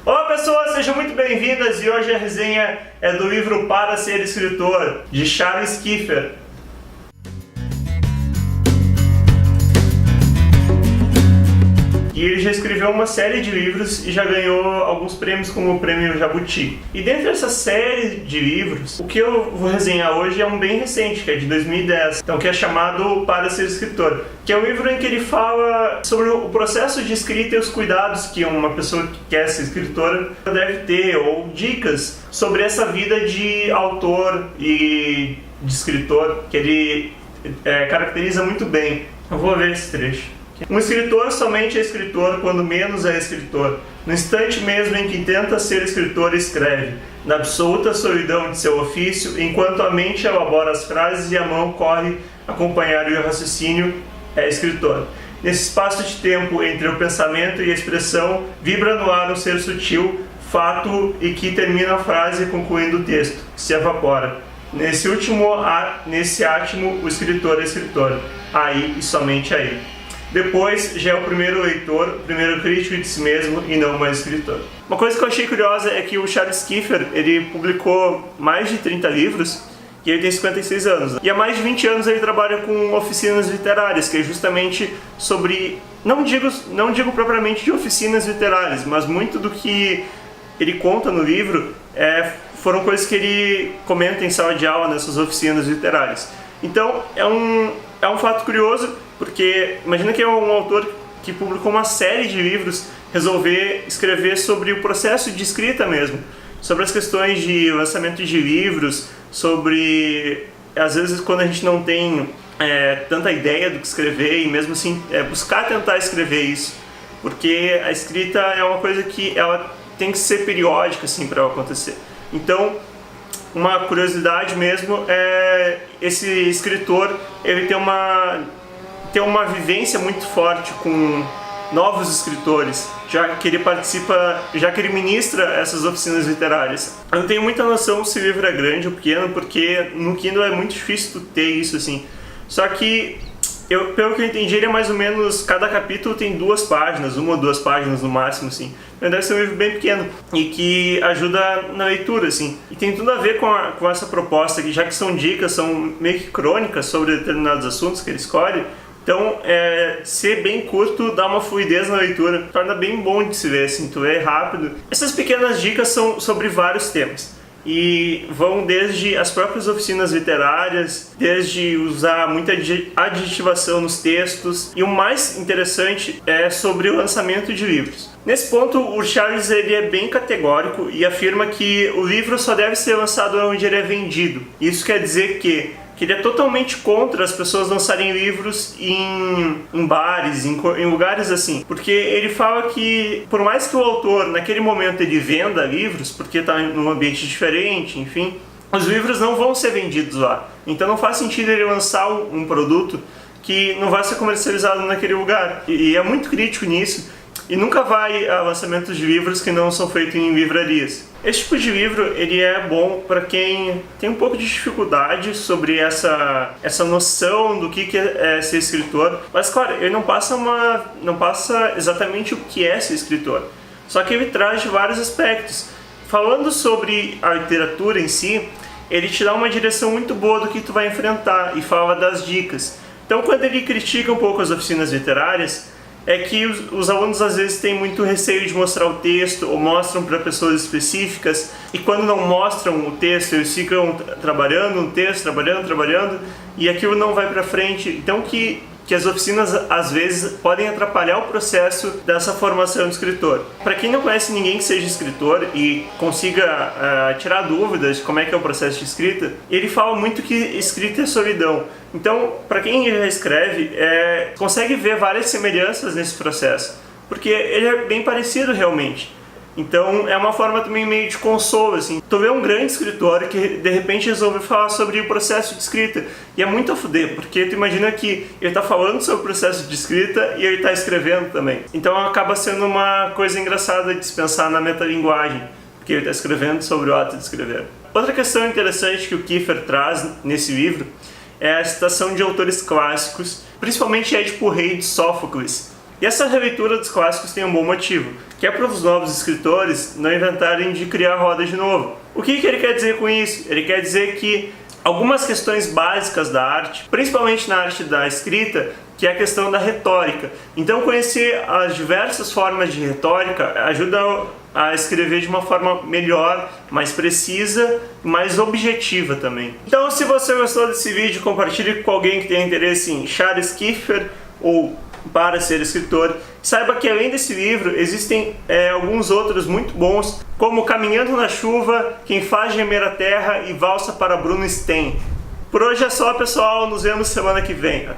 Olá pessoas, sejam muito bem-vindas e hoje a resenha é do livro Para Ser Escritor, de Charles Kiefer. E ele já escreveu uma série de livros e já ganhou alguns prêmios, como o Prêmio Jabuti. E dentro dessa série de livros, o que eu vou resenhar hoje é um bem recente, que é de 2010, então, que é chamado Para Ser Escritor, que é um livro em que ele fala sobre o processo de escrita e os cuidados que uma pessoa que quer ser escritora deve ter, ou dicas sobre essa vida de autor e de escritor, que ele caracteriza muito bem. Eu vou ver esse trecho. Um escritor somente é escritor quando menos é escritor. No instante mesmo em que tenta ser escritor, escreve, na absoluta solidão de seu ofício, enquanto a mente elabora as frases e a mão corre acompanhar o raciocínio, é escritor. Nesse espaço de tempo entre o pensamento e a expressão, vibra no ar um ser sutil, fato e que termina a frase concluindo o texto, que se evapora. Nesse átimo, o escritor é escritor. Aí e somente aí. Depois já é o primeiro leitor, o primeiro crítico de si mesmo e não mais escritor. Uma coisa que eu achei curiosa é que o Charles Kiefer, ele publicou mais de 30 livros e ele tem 56 anos. E há mais de 20 anos ele trabalha com oficinas literárias, que é justamente sobre, não digo propriamente de oficinas literárias, mas muito do que ele conta no livro foram coisas que ele comenta em sala de aula nessas oficinas literárias. Então é um fato curioso, porque imagina que é um autor que publicou uma série de livros resolver escrever sobre o processo de escrita mesmo, sobre as questões de lançamento de livros, sobre, às vezes, quando a gente não tem tanta ideia do que escrever e mesmo assim buscar tentar escrever isso, porque a escrita é uma coisa que ela tem que ser periódica assim, para acontecer. Então, uma curiosidade mesmo é esse escritor, ele tem uma vivência muito forte com novos escritores, já que ele ministra essas oficinas literárias. Eu não tenho muita noção se o livro é grande ou pequeno, porque no Kindle é muito difícil ter isso assim. Só que, pelo que eu entendi, ele é mais ou menos, cada capítulo tem 2 páginas, 1 ou 2 páginas no máximo, assim. Então deve ser um livro bem pequeno e que ajuda na leitura, assim. E tem tudo a ver com essa proposta, que já que são dicas, são meio que crônicas sobre determinados assuntos que ele escolhe. Então, ser bem curto dá uma fluidez na leitura, torna bem bom de se ler, assim, tu lê rápido. Essas pequenas dicas são sobre vários temas. E vão desde as próprias oficinas literárias, desde usar muita adjetivação nos textos, e o mais interessante é sobre o lançamento de livros. Nesse ponto, o Charles ele é bem categórico e afirma que o livro só deve ser lançado onde ele é vendido. Isso quer dizer que ele é totalmente contra as pessoas lançarem livros em bares, em lugares assim. Porque ele fala que, por mais que o autor, naquele momento, ele venda livros, porque está num ambiente diferente, enfim, os livros não vão ser vendidos lá. Então não faz sentido ele lançar um produto que não vai ser comercializado naquele lugar. E é muito crítico nisso. E nunca vai a lançamentos de livros que não são feitos em livrarias. Esse tipo de livro ele é bom para quem tem um pouco de dificuldade sobre essa noção do que é ser escritor. Mas claro, ele não passa exatamente o que é ser escritor. Só que ele traz de vários aspectos. Falando sobre a literatura em si, ele te dá uma direção muito boa do que tu vai enfrentar e fala das dicas. Então quando ele critica um pouco as oficinas literárias, é que os alunos às vezes têm muito receio de mostrar o texto ou mostram para pessoas específicas, e quando não mostram o texto eles ficam trabalhando no texto, trabalhando e aquilo não vai para frente. Então que as oficinas às vezes podem atrapalhar o processo dessa formação de escritor. Para quem não conhece ninguém que seja escritor e consiga tirar dúvidas de como é que é o processo de escrita, ele fala muito que escrita é solidão. Então, para quem já escreve, consegue ver várias semelhanças nesse processo, porque ele é bem parecido realmente. Então é uma forma também meio de consolo, assim. Tu vê um grande escritor que de repente resolve falar sobre o processo de escrita, e é muito a fuder, porque tu imagina que ele tá falando sobre o processo de escrita e ele tá escrevendo também. Então acaba sendo uma coisa engraçada de se pensar na metalinguagem, porque ele tá escrevendo sobre o ato de escrever. Outra questão interessante que o Kiefer traz nesse livro é a citação de autores clássicos, principalmente Édipo Rei de Sófocles, E essa releitura dos clássicos tem um bom motivo, que é para os novos escritores não inventarem de criar a roda de novo. O que ele quer dizer com isso? Ele quer dizer que algumas questões básicas da arte, principalmente na arte da escrita, que é a questão da retórica. Então conhecer as diversas formas de retórica ajuda a escrever de uma forma melhor, mais precisa e mais objetiva também. Então se você gostou desse vídeo, compartilhe com alguém que tenha interesse em Charles Kiefer ou para ser escritor. Saiba que além desse livro existem alguns outros muito bons, como Caminhando na Chuva, Quem Faz Gemer a Terra e Valsa para Bruno Sten. Por hoje é só, pessoal, nos vemos semana que vem.